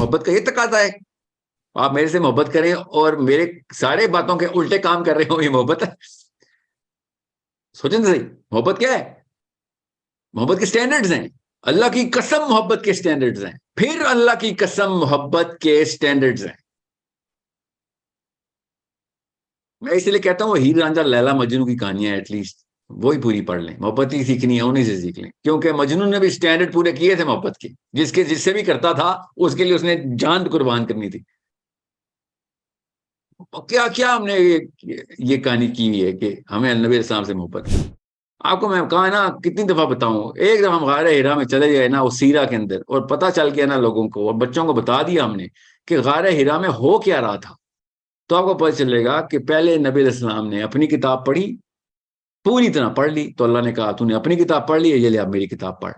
محبت کا یہ تقاضا ہے آپ میرے سے محبت کریں اور میرے سارے باتوں کے الٹے کام کر رہے ہو, یہ محبت ہے؟ سوچیں صحیح, محبت کیا ہے؟ محبت کے سٹینڈرڈز ہیں, اللہ کی قسم محبت کے سٹینڈرڈز ہیں, پھر اللہ کی قسم محبت کے سٹینڈرڈز ہیں. میں اس لیے کہتا ہوں ہیر رانجھا لیلا مجنو کی کہانیاں ایٹ لیسٹ وہی پوری پڑھ لیں, محبت ہی سیکھنی ہے انہیں سے سیکھ لیں, کیونکہ مجنون نے بھی سٹینڈرڈ پورے کیے تھے محبت کے, جس سے بھی کرتا تھا اس کے لیے اس نے جان قربان کرنی تھی. کیا کیا ہم نے یہ کہانی کی ہے کہ ہمیں نبی اسلام سے محبت ہے. آپ کو میں کہا نا کتنی دفعہ بتاؤں, ایک دفعہ ہم غار ہرا میں چلے گئے نا اس سیرا کے اندر, اور پتہ چل گیا نا لوگوں کو اور بچوں کو بتا دیا ہم نے کہ غار ہرا میں ہو کیا رہا تھا, تو آپ کو پتہ چلے گا کہ پہلے نبی علیہ السلام نے اپنی کتاب پڑھی, پوری طرح پڑھ لی, تو اللہ نے کہا تو نے اپنی کتاب پڑھ لی ہے, یہ لے اب میری کتاب پڑھ.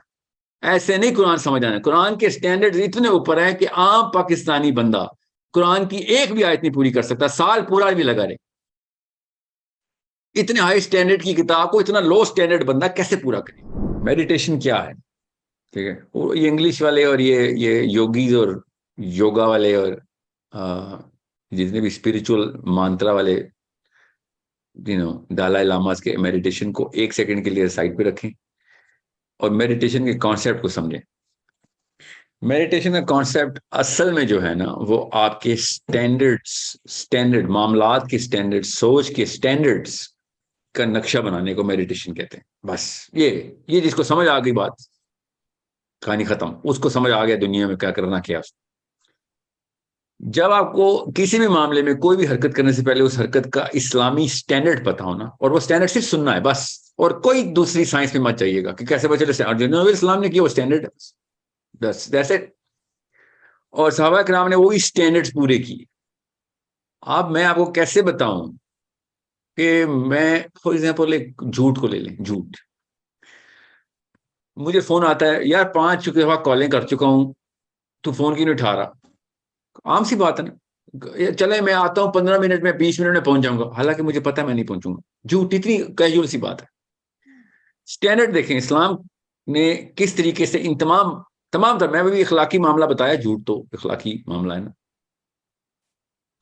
ایسے نہیں قرآن سمجھ آنا, قرآن کے سٹینڈرڈز اتنے اوپر ہیں کہ عام پاکستانی بندہ قرآن کی ایک بھی آیت نہیں پوری کر سکتا, سال پورا بھی لگا رہے. اتنے ہائی سٹینڈرڈ کی کتاب کو اتنا لو سٹینڈرڈ بندہ کیسے پورا کرے؟ میڈیٹیشن کیا ہے؟ ٹھیک ہے, یہ انگلش والے اور یہ یوگیز اور یوگا والے اور جتنے بھی اسپرچل مانترا والے دالائے لاماز کے میڈیٹیشن کو ایک سیکنڈ کے لیے سائڈ پہ رکھیں اور میڈیٹیشن کے کانسیپٹ کو سمجھیں. میڈیٹیشن کا کانسیپٹ اصل میں جو ہے نا وہ آپ کے سٹینڈرڈ معاملات کے سٹینڈرڈ, سوچ کے سٹینڈرڈز کا نقشہ بنانے کو میڈیٹیشن کہتے ہیں. بس یہ جس کو سمجھ آ گئی بات, کہانی ختم, اس کو سمجھ آ گیا دنیا میں کیا کرنا کیا. جب آپ کو کسی بھی معاملے میں کوئی بھی حرکت کرنے سے پہلے اس حرکت کا اسلامی سٹینڈرڈ پتا ہونا, اور وہ سٹینڈرڈ صرف سننا ہے بس, اور کوئی دوسری سائنس میں مت چاہیے گا کہ کیسے بچے اسلام نے کیا وہ سٹینڈرڈ ہے بس, دیٹس اٹ. اور صحابہ کرام نے وہی سٹینڈرڈز پورے کیے. اب میں آپ کو کیسے بتاؤں کہ میں فار ایگزامپل ایک جھوٹ کو لے لیں, جھوٹ, مجھے فون آتا ہے یار 5 دفعہ کالیں کر چکا ہوں, تو فون کیوں نہیں اٹھا رہا؟ عام سی بات ہے نا, چلے میں آتا ہوں 15 منٹ میں 20 منٹ میں پہنچ جاؤں گا, حالانکہ مجھے پتا ہے میں نہیں پہنچوں گا. جھوٹ اتنی کیجول سی بات ہے. سٹینڈرڈ دیکھیں اسلام نے کس طریقے سے ان تمام میں بھی اخلاقی معاملہ بتایا, جھوٹ تو اخلاقی معاملہ ہے نا.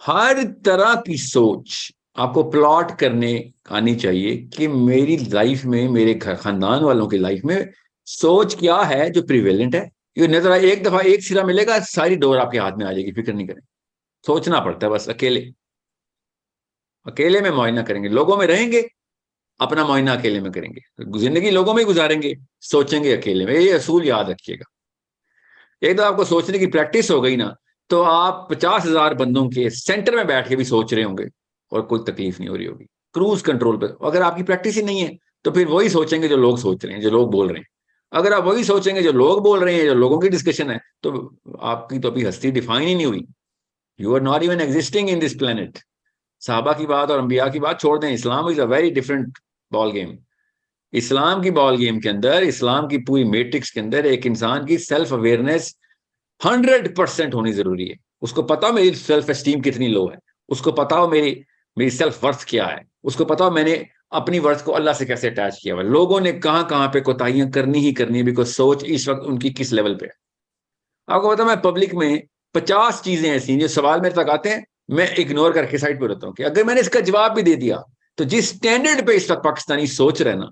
ہر طرح کی سوچ آپ کو پلاٹ کرنے آنی چاہیے کہ میری لائف میں, میرے خاندان والوں کی لائف میں سوچ کیا ہے جو پریویلنٹ ہے. یہ نظر آئے ایک دفعہ ایک سرا ملے گا, ساری ڈور آپ کے ہاتھ میں آ جائے گی, فکر نہیں کریں. سوچنا پڑتا ہے بس, اکیلے میں معائنہ کریں گے. لوگوں میں رہیں گے, اپنا معائنہ اکیلے میں کریں گے. زندگی لوگوں میں ہی گزاریں گے, سوچیں گے اکیلے میں. یہ اصول یاد رکھیے گا. ایک تو آپ کو سوچنے کی پریکٹس ہو گئی نا, تو آپ 50,000 بندوں کے سینٹر میں بیٹھ کے بھی سوچ رہے ہوں گے اور کوئی تکلیف نہیں ہو رہی ہوگی, کروز کنٹرول پہ. اگر آپ کی پریکٹس ہی نہیں ہے تو پھر وہی سوچیں گے جو لوگ سوچ رہے ہیں, جو لوگ بول رہے ہیں. اگر آپ وہی سوچیں گے جو لوگ بول رہے ہیں, جو لوگوں کی ڈسکشن ہے, تو آپ کی تو ابھی ہستی ڈیفائن ہی نہیں ہوئی. You are not even existing in this planet. صحابہ کی بات اور انبیاء کی بات چھوڑ دیں, Islam is a very different ball game. اسلام کی بال گیم کے اندر, اسلام کی پوری میٹرکس کے اندر ایک انسان کی سیلف اویئرنیس 100% ہونی ضروری ہے. اس کو پتا میری سیلف اسٹیم کتنی لو ہے, اس کو پتا ہو میری سیلف ورتھ کیا ہے, اس کو پتا ہو میں نے اپنی ورتھ کو اللہ سے کیسے اٹیچ کیا ہوا. لوگوں نے کہاں پہ کوتاہیاں کرنی ہی کرنی ہے, بیکاز سوچ اس وقت ان کی کس لیول پہ ہے. آپ کو پتا میں پبلک میں 50 چیزیں ایسی ہیں جو سوال میرے تک آتے ہیں, میں اگنور کر کے سائڈ پہ رہتا ہوں کہ اگر میں نے اس کا جواب بھی دے دیا تو جس سٹینڈرڈ پہ اس وقت پاکستانی سوچ رہا ہے نا,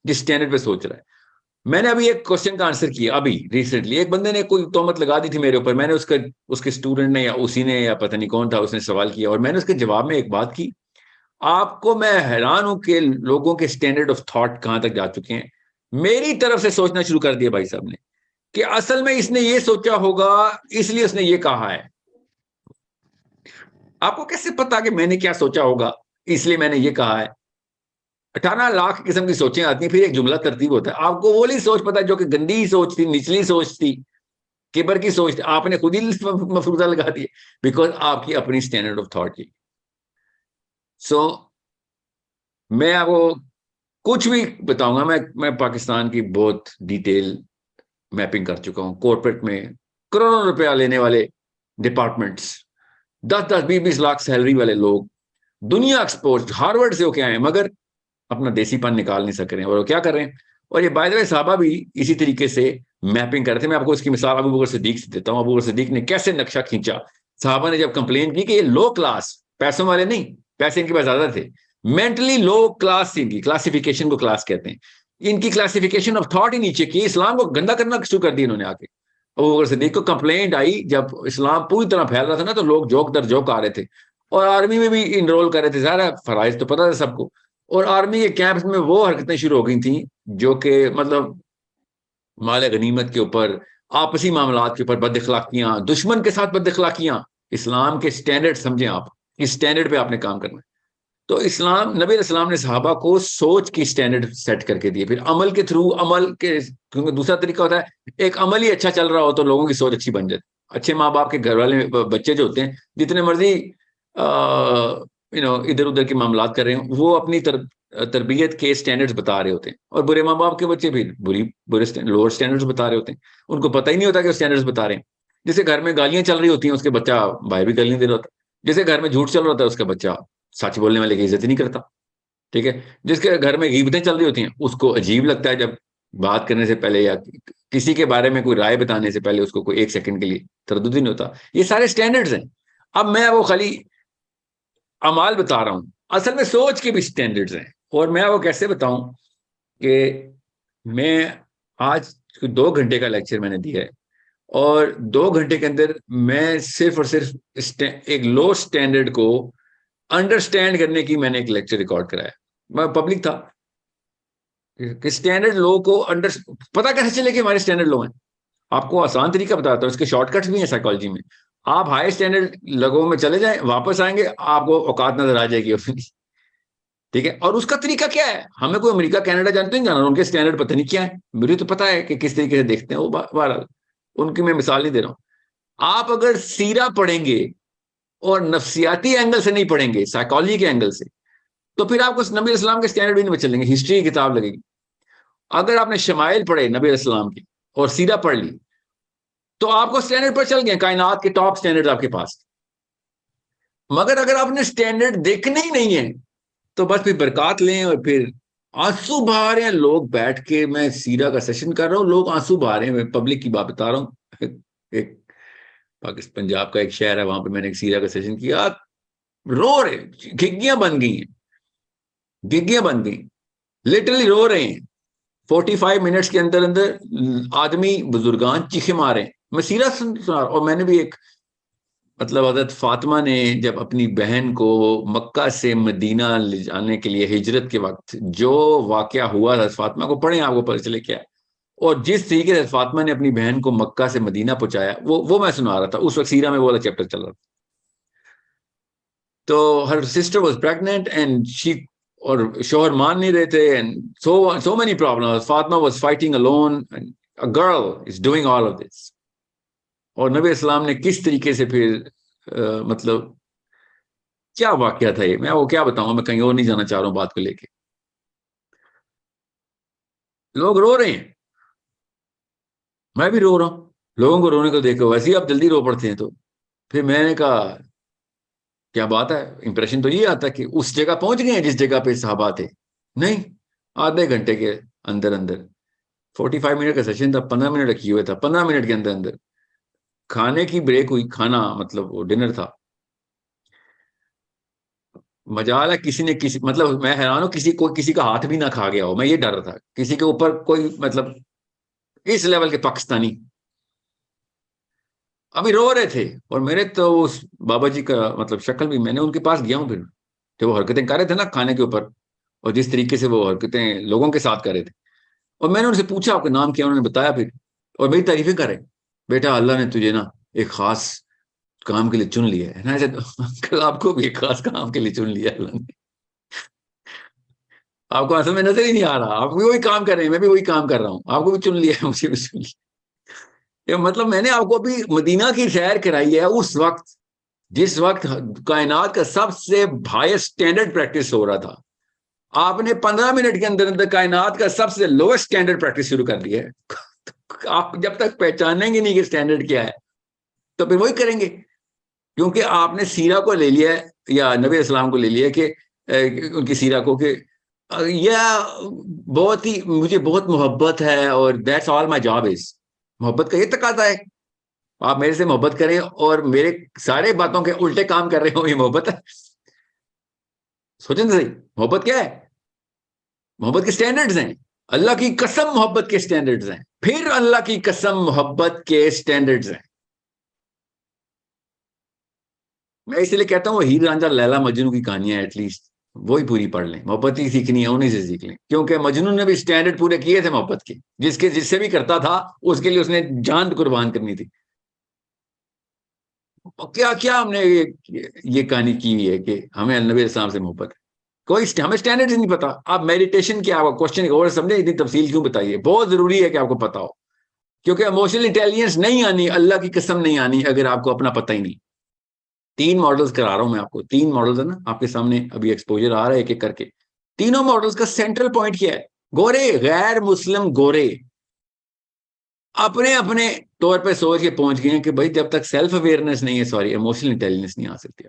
جس سٹینڈرڈ پہ سوچ رہا ہے. میں نے ابھی ایک کوشچن کا آنسر کیا, ابھی ریسنٹلی ایک بندے نے کوئی تہمت لگا دی تھی میرے اوپر. میں نے اس کے اسٹوڈنٹ نے یا اسی نے یا پتہ نہیں کون تھا, اس نے سوال کیا اور میں نے اس کے جواب میں ایک بات کی. آپ کو میں حیران ہوں کہ لوگوں کے سٹینڈرڈ آف تھاٹ کہاں تک جا چکے ہیں. میری طرف سے سوچنا شروع کر دیا بھائی صاحب نے کہ اصل میں اس نے یہ سوچا ہوگا اس لیے اس نے یہ کہا ہے. آپ کو کیسے پتا کہ میں نے کیا سوچا ہوگا اس لیے میں نے یہ کہا ہے؟ 18 لاکھ قسم کی سوچیں آتی ہیں, پھر ایک جملہ ترتیب ہوتا ہے. آپ کو وہ نہیں سوچ پتا جو کہ گندی سوچ تھی, نچلی سوچ تھی, کبر کی سوچ تھی, آپ نے خود ہی مفروضہ لگا دی بیکاز آپ کی اپنی سٹینڈرڈ آف تھاٹ کی. سو میں آپ کو کچھ بھی بتاؤں گا, میں پاکستان کی بہت ڈیٹیل میپنگ کر چکا ہوں. کارپوریٹ میں کروڑوں روپیہ لینے والے ڈپارٹمنٹس, 10-20 لاکھ سیلری والے لوگ, دنیا ایکسپورٹ, ہارورڈ سے ہو کے آئے ہیں, مگر اپنا دیسی پن نکال نہیں سک رہے ہیں. اور وہ کیا کر رہے ہیں, اور یہ بائی دا وے صحابہ بھی اسی طریقے سے میپنگ کر رہے تھے. میں آپ کو اس کی مثال ابو بکر صدیق سے دیتا ہوں. ابو بکر صدیق نے کیسے نقشہ کھینچا. صحابہ نے جب کمپلین کی کہ یہ لو کلاس, پیسوں والے نہیں, پیسے ان کے پاس زیادہ تھے, مینٹلی لو کلاس تھی, ان کی کلاسیفیکیشن کو کلاس کہتے ہیں, ان کی کلاسیفیکیشن آف تھاٹ ہی نیچے کی, اسلام کو گندا کرنا شروع کر دی انہوں نے آ کے. ابو بکر صدیق کو کمپلینٹ آئی جب اسلام پوری طرح پھیل رہا تھا نا, تو لوگ جوک در جوک آ رہے تھے, اور آرمی میں بھی انرول کر رہے تھے. ظاہر ہے فرائض تو پتہ تھا سب کو, اور آرمی کے کیمپس میں وہ حرکتیں شروع ہو گئی تھیں جو کہ مطلب مال غنیمت کے اوپر, آپسی معاملات کے اوپر بد اخلاقیاں, دشمن کے ساتھ بد اخلاقیاں. اسلام کے سٹینڈرڈ سمجھیں آپ, اس سٹینڈرڈ پہ آپ نے کام کرنا ہے. تو اسلام, نبی علیہ السلام نے صحابہ کو سوچ کی سٹینڈرڈ سیٹ کر کے دیے, پھر عمل کے تھرو, عمل کے, کیونکہ دوسرا طریقہ ہوتا ہے ایک عمل ہی اچھا چل رہا ہو تو لوگوں کی سوچ اچھی بن جاتی. اچھے ماں باپ کے گھر والے بچے جو ہوتے ہیں, جتنے مرضی ادھر ادھر کے معاملات کر رہے ہیں, وہ اپنی تربیت کے سٹینڈرڈز بتا رہے ہوتے ہیں, اور برے ماں باپ کے بچے بھی برے لوور سٹینڈرڈز بتا رہے ہوتے ہیں. ان کو پتہ ہی نہیں ہوتا کہ وہ سٹینڈرڈز بتا رہے ہیں. جیسے گھر میں گالیاں چل رہی ہوتی ہیں, اس کے بچہ باہر بھی گالیاں دے رہا ہوتا ہے. جیسے گھر میں جھوٹ چل رہا ہوتا ہے, اس کا بچہ سچ بولنے والے کی عزت ہی نہیں کرتا. ٹھیک ہے. جس کے گھر میں غیبتیں چل رہی ہوتی ہیں, اس کو عجیب لگتا ہے جب بات کرنے سے پہلے یا کسی کے بارے میں کوئی رائے بتانے سے پہلے اس کو کوئی ایک سیکنڈ کے لیے تردد ہی نہیں ہوتا. یہ سارے سٹینڈرڈز ہیں. اب میں وہ خالی اعمال بتا رہا ہوں, اصل میں سوچ کے بھی سٹینڈرڈز ہیں. اور میں وہ کیسے بتاؤں کہ میں آج 2 گھنٹے کا لیکچر میں نے دیا ہے, اور 2 گھنٹے کے اندر میں صرف اور صرف ایک لو سٹینڈرڈ کو انڈرسٹینڈ کرنے کی میں نے ایک لیکچر ریکارڈ کرایا. میں پبلک تھا کہ سٹینڈرڈ لو کو پتا کیسے چلے کہ ہمارے سٹینڈرڈ لو ہیں. آپ کو آسان طریقہ بتاتا ہوں, اس کے شارٹ کٹس بھی ہیں سائیکالوجی میں. آپ ہائی سٹینڈرڈ لوگوں میں چلے جائیں, واپس آئیں گے, آپ کو اوقات نظر آ جائے گی. ٹھیک ہے. اور اس کا طریقہ کیا ہے, ہمیں کوئی امریکہ کینیڈا جانتے ہیں جانا, ان کے سٹینڈرڈ پتہ نہیں کیا ہے, مجھے تو پتا ہے کہ کس طریقے سے دیکھتے ہیں وہ. بہرحال ان کی میں مثال نہیں دے رہا ہوں. آپ اگر سیرہ پڑھیں گے اور نفسیاتی اینگل سے نہیں پڑھیں گے, سائیکالوجی کے اینگل سے, تو پھر آپ کو نبی علیہ السلام کے سٹینڈرڈ بھی نہیں چلیں گے, ہسٹری کی کتاب لگے گی. اگر آپ نے شمائل پڑھے نبی علیہ السلام کی اور سیرہ پڑھ لی, تو آپ کو سٹینڈرڈ پر چل گئے, کائنات کے ٹاپ سٹینڈرڈ آپ کے پاس. مگر اگر آپ نے سٹینڈرڈ دیکھنے ہی نہیں ہے, تو بس پھر برکات لیں, اور پھر آنسو بہا رہے ہیں لوگ بیٹھ کے. میں سیرہ کا سیشن کر رہا ہوں, لوگ آنسو بہا رہے ہیں, میں پبلک کی بات بتا رہا ہوں. ایک پاکستان پنجاب کا ایک شہر ہے, وہاں پہ میں نے ایک سیرہ کا سیشن کیا, رو رہے, گھگیاں بن گئی ہیں, گھگیاں بن گئی, لٹرلی رو رہے ہیں. 45 منٹس کے اندر اندر آدمی بزرگان چیخے مارے ہیں. میں سیرہ سنا, اور میں نے بھی ایک مطلب حضرت فاطمہ نے جب اپنی بہن کو مکہ سے مدینہ لے جانے کے لیے ہجرت کے وقت جو واقعہ ہوا حضرت فاطمہ کو, پڑھیں آپ کو پتہ چلے کیا ہے. اور جس طریقے سے فاطمہ نے اپنی بہن کو مکہ سے مدینہ پہنچایا, وہ میں سنا رہا تھا. اس وقت سیرہ میں وہ والا چیپٹر چل رہا تھا. تو her sister was pregnant and she, اور شوہر مان نہیں رہے تھے, and so many problem. Fatima was fighting alone, and a girl is doing all of this. اور نبی اسلام نے کس طریقے سے پھر مطلب کیا واقعہ تھا یہ, میں وہ کیا بتاؤں, میں کہیں اور نہیں جانا چاہ رہا ہوں بات کو لے کے. لوگ رو رہے ہیں, میں بھی رو رہا ہوں. لوگوں کو رونے کو دیکھو, ویسے ہی آپ جلدی رو پڑتے ہیں. تو پھر میں نے کہا کیا بات ہے, امپریشن تو یہ آتا کہ اس جگہ پہنچ گئے ہیں جس جگہ پہ صحابہ تھے. نہیں, آدھے گھنٹے کے اندر اندر 45 منٹ کا سیشن تھا, 15 منٹ رکھی ہوئے تھا, 15 منٹ کے اندر اندر کھانے کی بریک ہوئی, کھانا مطلب وہ ڈنر تھا. مجال ہے کسی نے کسی, مطلب میں حیران ہوں کسی کا ہاتھ بھی نہ کھا گیا ہو. میں یہ ڈر رہا تھا کسی کے اوپر کوئی مطلب اس لیول کے پاکستانی ابھی رو رہے تھے. اور میرے تو اس بابا جی کا مطلب شکل بھی, میں نے ان کے پاس گیا ہوں پھر, جو وہ حرکتیں کر رہے تھے نا کھانے کے اوپر, اور جس طریقے سے وہ حرکتیں لوگوں کے ساتھ کر رہے تھے. اور میں نے ان سے پوچھا آپ کا نام کیا, انہوں نے بتایا پھر, اور میری تعریفیں کر رہے, بیٹا اللہ نے تجھے نا ایک خاص کام کے لیے چن لیا ہے نا. ایسے آپ کو بھی ایک خاص کام کے لیے چن لیا اللہ نے. آپ کو اصل میں نظر ہی نہیں آ رہا, آپ بھی وہی کام کر رہے ہیں, میں بھی وہی کام کر رہا ہوں. آپ کو بھی چن لیا ہے, مجھے بھی چن لیا. مطلب میں نے آپ کو ابھی مدینہ کی سیر کرائی ہے اس وقت جس وقت کائنات کا سب سے ہائیسٹ سٹینڈرڈ پریکٹس ہو رہا تھا. آپ نے 15 منٹ کے اندر اندر کائنات کا سب سے لوئسٹ سٹینڈرڈ پریکٹس شروع کر دی ہے. آپ جب تک پہچانیں گے نہیں کہ سٹینڈرڈ کیا ہے, تو پھر وہی کریں گے. کیونکہ آپ نے سیرہ کو لے لیا ہے, یا نبی اسلام کو لے لیا کہ ان کی سیرہ کو, کہ بہت ہی مجھے بہت محبت ہے اور that's all my job is. محبت کا یہ تقاضا ہے. آپ میرے سے محبت کریں اور میرے سارے باتوں کے الٹے کام کر رہے ہو, یہ محبت ہے؟ سوچیں صحیح, محبت کیا ہے؟ محبت کے سٹینڈرڈز ہیں. اللہ کی قسم محبت کے سٹینڈرڈز ہیں. پھر اللہ کی قسم محبت کے سٹینڈرڈز ہیں. میں اس لیے کہتا ہوں وہ ہیر رانجھا لیلا مجنو کی کہانیاں ایٹ لیسٹ وہی پوری پڑھ لیں. محبت ہی سیکھنی ہے, انہیں سے سیکھ لیں, کیونکہ مجنون نے بھی سٹینڈرڈ پورے کیے تھے محبت کے. جس سے بھی کرتا تھا اس کے لیے اس نے جان قربان کرنی تھی. کیا کیا ہم نے یہ کہانی کی ہوئی ہے کہ ہمیں نبی اسلام سے محبت ہے. کوئی ہمیں سٹینڈرڈ نہیں پتا. آپ میڈیٹیشن کیا آپ کوشچن اور سمجھیں, اتنی تفصیل کیوں بتائیے؟ بہت ضروری ہے کہ آپ کو پتا ہو, کیونکہ ایموشنل انٹیلیجنس نہیں آنی, اللہ کی قسم نہیں آنی اگر آپ کو اپنا پتہ ہی نہیں. 3 ماڈلز کرا رہا ہوں میں آپ کو. 3 ماڈلز ہے نا آپ کے سامنے, ابھی ایکسپوجر آ رہا ہے ایک ایک کر کے. تینوں ماڈلز کا سینٹرل پوائنٹ کیا ہے؟ گورے, غیر مسلم گورے اپنے اپنے طور پہ سوچ کے پہنچ گئے ہیں کہ بھائی جب تک سیلف اویئرنس نہیں ہے, سوری ایموشنل انٹیلیجنس نہیں آ سکتی.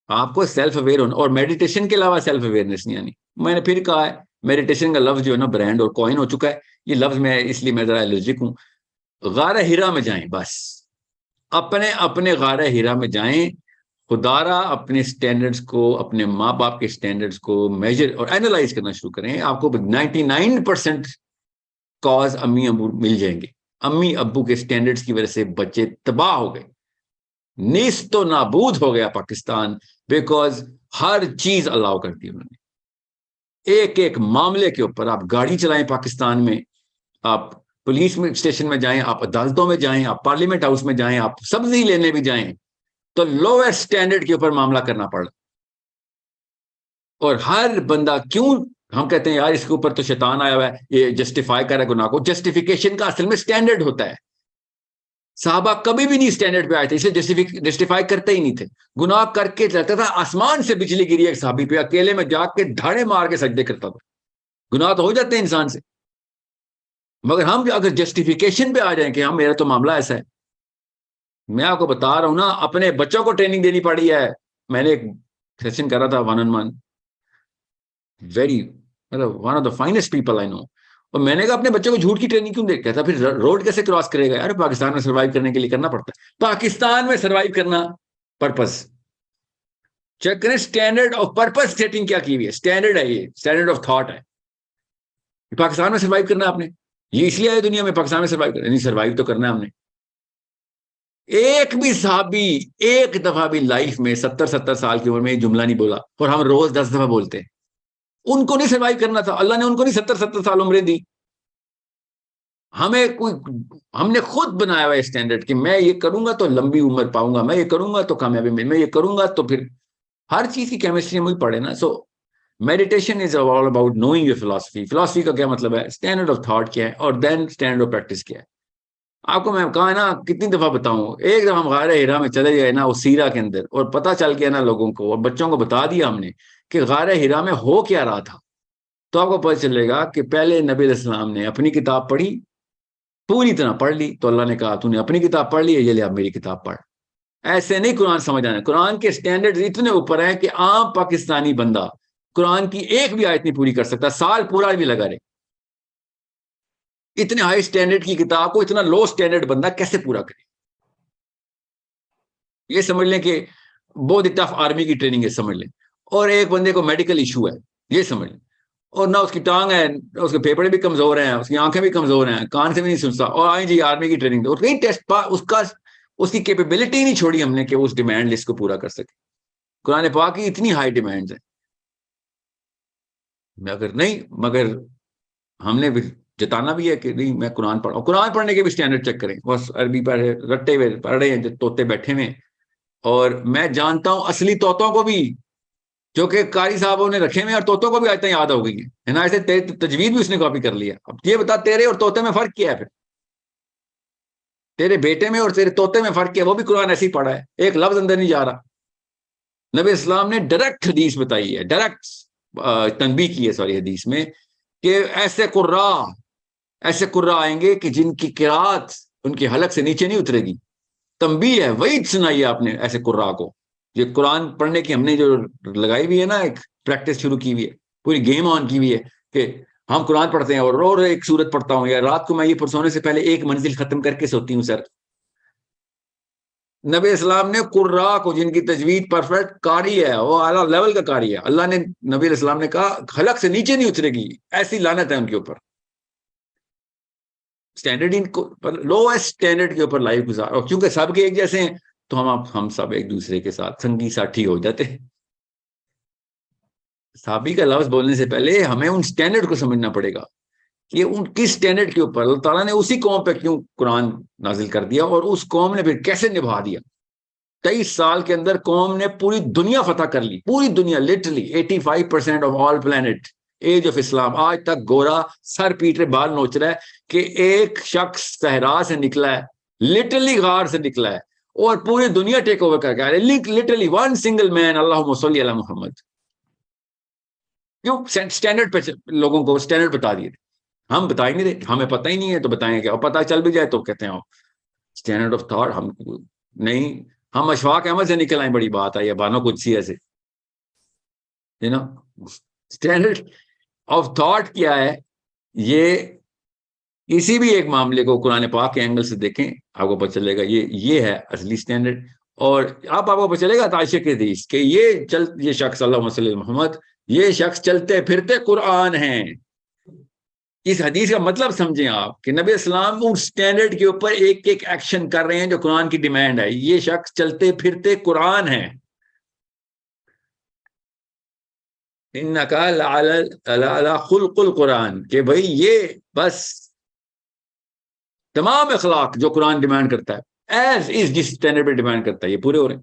آپ کو سیلف اویئر ہونا, اور میڈیٹیشن کے علاوہ سیلف اویئرنس نہیں آنی. میں نے پھر کہا ہے میڈیٹیشن کا لفظ جو ہے نا برانڈ اور کوائن ہو چکا ہے. یہ لفظ میں اس لیے میں ذرا الرجک ہوں. غار ہرا میں جائیں, بس اپنے اپنے غار ہرا میں جائیں. خدارا اپنے سٹینڈرڈز کو, اپنے ماں باپ کے سٹینڈرڈز کو میجر اور اینالائز کرنا شروع کریں. آپ کو 99% کاز امی ابو مل جائیں گے. امی ابو کے سٹینڈرڈز کی وجہ سے بچے تباہ ہو گئے, نیست و نابود ہو گیا پاکستان, بیکاز ہر چیز الاؤ کر دی انہوں نے. ایک ایک معاملے کے اوپر آپ گاڑی چلائیں پاکستان میں, آپ پولیس میں اسٹیشن میں جائیں, آپ عدالتوں میں جائیں, آپ پارلیمنٹ ہاؤس میں جائیں, آپ سبزی لینے بھی جائیں, تو لوئر سٹینڈرڈ کے اوپر معاملہ کرنا پڑا. اور ہر بندہ, کیوں ہم کہتے ہیں یار اس کے اوپر تو شیطان آیا ہوا ہے, یہ جسٹیفائی کر رہا ہے گناہ کو. جسٹیفیکیشن کا اصل میں سٹینڈرڈ ہوتا ہے. صحابہ کبھی بھی نہیں سٹینڈرڈ پہ آئے تھے, اسے جسٹیفائی کرتے ہی نہیں تھے. گناہ کر کے چلتا تھا, آسمان سے بجلی گری ایک صحابی پہ, اکیلے میں جا کے دھاڑے مار کے سجدے کرتا تھا. گناہ تو ہو جاتے ہیں انسان سے, مگر ہم اگر جسٹیفیکیشن پہ آ جائیں کہ ہم میرا تو معاملہ ایسا ہے. میں آپ کو بتا رہا ہوں نا, اپنے بچوں کو ٹریننگ دینی پڑی ہے. میں نے ایک سیشن کرا تھا 1-on-1, ویری مطلب one of the finest people I know. اور میں نے کہا اپنے بچوں کو جھوٹ کی ٹریننگ کیوں دے, کہتا پھر روڈ کیسے کراس کرے گا؟ یار پاکستان میں سروائیو کرنے کے لیے کرنا پڑتا ہے. پاکستان میں سروائیو کرنا پرپس چیک کریں. اسٹینڈرڈ آف پرپس سیٹنگ کیا کی ہوئی ہے, اسٹینڈرڈ ہے یہ, اسٹینڈرڈ آف تھاٹ ہے. پاکستان میں سروائیو کرنا آپ نے, یہ اس لیے آئے دنیا میں پاکستان میں سروائیو کرنا, نہیں سروائیو تو کرنا ہے ہم نے. ایک بھی صحابی ایک دفعہ بھی لائف میں 70 سال کی عمر میں جملہ نہیں بولا, اور ہم روز 10 دفعہ بولتے ہیں. ان کو نہیں سروائیو کرنا تھا, اللہ نے ان کو نہیں 70 سال عمریں دی. ہم نے خود بنایا ہوا اسٹینڈرڈ کہ میں یہ کروں گا تو لمبی عمر پاؤں گا, میں یہ کروں گا تو کامیابی ملے, میں یہ کروں گا تو پھر ہر چیز کی کیمسٹری مجھے پڑے نا. So meditation is all about knowing your philosophy. Philosophy کا کیا مطلب ہے, اسٹینڈرڈ آف تھاٹ کیا ہے, اور دین اسٹینڈرڈ آف پریکٹس کیا ہے. آپ کو میں کہا ہے نا کتنی دفعہ بتاؤں, ایک دفعہ ہم غار ہرا میں چلے گئے نا اس سیرا کے اندر, اور پتہ چل گیا نا لوگوں کو, اور بچوں کو بتا دیا ہم نے کہ غار ہرا میں ہو کیا رہا تھا, تو آپ کو پتہ چلے گا کہ پہلے نبی علیہ السلام نے اپنی کتاب پڑھی, پوری طرح پڑھ لی, تو اللہ نے کہا تو نے اپنی کتاب پڑھ لی ہے, یہ لے اب میری کتاب پڑھ. ایسے نہیں قرآن سمجھ آنا. قرآن کے سٹینڈرڈ اتنے اوپر ہیں کہ عام پاکستانی بندہ قرآن کی ایک بھی آیت نہیں پوری کر سکتا, سال پورا بھی لگا رہے. اتنے ہائی سٹینڈرڈ کی کتاب کو اتنا لو سٹینڈرڈ بندہ کیسے پورا کرے؟ یہ سمجھ لیں کہ بہت ہی ٹف آرمی کی ٹریننگ ہے, سمجھ لیں. اور ایک بندے کو میڈیکل ایشو ہے, یہ سمجھ لیں, اور نہ اس کی ٹانگ ہے, اس کے پھیپڑے بھی کمزور ہیں, اس کی آنکھیں بھی کمزور ہیں, کان سے بھی نہیں سنتا, اور آئیں جی آرمی کی ٹریننگ دو. کہیں ٹیسٹ اس کی کیپیبلٹی نہیں چھوڑی ہم نے کہ اس ڈیمانڈ لسٹ کو پورا کر سکے. قرآن پاک کی اتنی ہائی ڈیمانڈز ہیں, مگر ہم نے جتانا بھی ہے کہ نہیں میں قرآن پڑھا. قرآن پڑھنے کے بھی سٹینڈرڈ چیک کریں. بس عربی پڑھے رٹے ہوئے پڑھ رہے ہیں جو طوطے بیٹھے ہوئے, اور میں جانتا ہوں اصلی طوطوں کو بھی, جو کہ قاری صاحبوں نے رکھے ہوئے, اور طوطوں کو بھی آیتیں یاد ہو گئی ہیں نا, ایسے تجوید بھی اس نے کاپی کر لیا. اب یہ بتا تیرے اور طوطے میں فرق کیا ہے, پھر تیرے بیٹے میں اور تیرے طوطے میں فرق کیا؟ وہ بھی قرآن ایسے ہی پڑھا ہے, ایک لفظ اندر نہیں جا رہا. نبی اسلام نے ڈائریکٹ حدیث بتائی ہے, ڈائریکٹ تنبیہ کی ہے سوری حدیث میں, کہ ایسے قرآ آئیں گے کہ جن کی قرات ان کی حلق سے نیچے نہیں اترے گی. تنبیہ ہے, وعید سنائی ہے آپ نے ایسے قرآ کو. یہ قرآن پڑھنے کی ہم نے جو لگائی ہوئی ہے نا, ایک پریکٹس شروع کی ہوئی ہے, پوری گیم آن کی ہوئی ہے کہ ہم قرآن پڑھتے ہیں اور ایک سورت پڑھتا ہوں، یا رات کو میں یہ سونے سے پہلے ایک منزل ختم کر کے سوتی ہوں سر. نبی اسلام نے قراء کو، جن کی تجوید پرفیکٹ قاری ہے، وہ اعلیٰ لیول کا قاری ہے، اللہ نے نبی اسلام نے کہا خلق سے نیچے نہیں اترے گی، ایسی لعنت ہے ان کے اوپر. اسٹینڈرڈ لوسٹ اسٹینڈرڈ کے اوپر لائف گزار، اور کیونکہ سب کے ایک جیسے ہیں تو ہم سب ایک دوسرے کے ساتھ سنگی ساتھی ہو جاتے ہیں. صحابی کا لفظ بولنے سے پہلے ہمیں ان اسٹینڈرڈ کو سمجھنا پڑے گا کہ ان کس اسٹینڈرڈ کے اوپر اللہ تعالیٰ نے اسی قوم پہ کیوں قرآن نازل کر دیا، اور اس قوم نے پھر کیسے نبھا دیا. 23 سال کے اندر قوم نے پوری دنیا فتح کر لی، پوری دنیا، literally 85% of all planet, age of Islam. آج تک گورا سر پیٹ رہے بال نوچ رہا ہے کہ ایک شخص صحرا سے نکلا ہے، لٹرلی غار سے نکلا ہے، اور پوری دنیا ٹیک اوور کر کے لٹرلی ون سنگل مین. اللہم صلی علی محمد. کیوں؟ اسٹینڈرڈ پہ لوگوں کو اسٹینڈرڈ بتا دیے تھے. ہم بتا ہی نہیں رہے، ہمیں پتہ ہی نہیں ہے تو بتائیں گے، اور پتہ چل بھی جائے تو کہتے ہیں اسٹینڈرڈ آف تھاٹ ہم نہیں. ہم اشفاق احمد سے نکل آئیں، بڑی بات ہے، یا بانو قدسی ایسے اسٹینڈرڈ آف تھاٹ کیا ہے. یہ کسی بھی ایک معاملے کو قرآن پاک کے اینگل سے دیکھیں، آپ کو پتہ چلے گا یہ ہے اصلی اسٹینڈرڈ. اور آپ کو پتہ چلے گا عائشہ کے حدیث کہ یہ شخص اللہم صلی علی محمد، یہ شخص چلتے پھرتے قرآن ہیں. اس حدیث کا مطلب سمجھیں آپ کہ نبی اسلام ان سٹینڈرڈ کے اوپر ایک ایک ایکشن کر رہے ہیں جو قرآن کی ڈیمانڈ ہے. یہ شخص چلتے پھرتے قرآن ہے. انکا لعلی خلق القرآن، کہ بھئی یہ بس تمام اخلاق جو قرآن ڈیمانڈ کرتا ہے ایز از جس سٹینڈرڈ پہ ڈیمانڈ کرتا ہے، یہ پورے ہو رہے ہیں.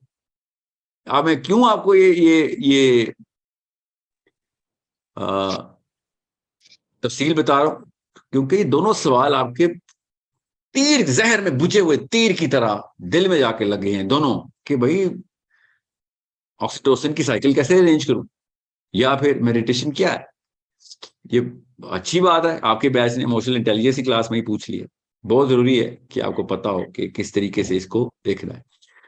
اب میں کیوں آپ کو یہ تفصیل بتا رہا ہوں؟ کیونکہ یہ دونوں سوال آپ کے تیر زہر میں بجھے ہوئے تیر کی طرح دل میں جا کے لگے ہیں دونوں، کہ بھئی آکسیٹوسن کی سائیکل کیسے ارینج کروں، یا پھر میڈیٹیشن کیا ہے. یہ اچھی بات ہے آپ کے بیچ نے ایموشنل انٹیلیجنس کی کلاس میں ہی پوچھ لیا. بہت ضروری ہے کہ آپ کو پتا ہو کہ کس طریقے سے اس کو دیکھنا ہے.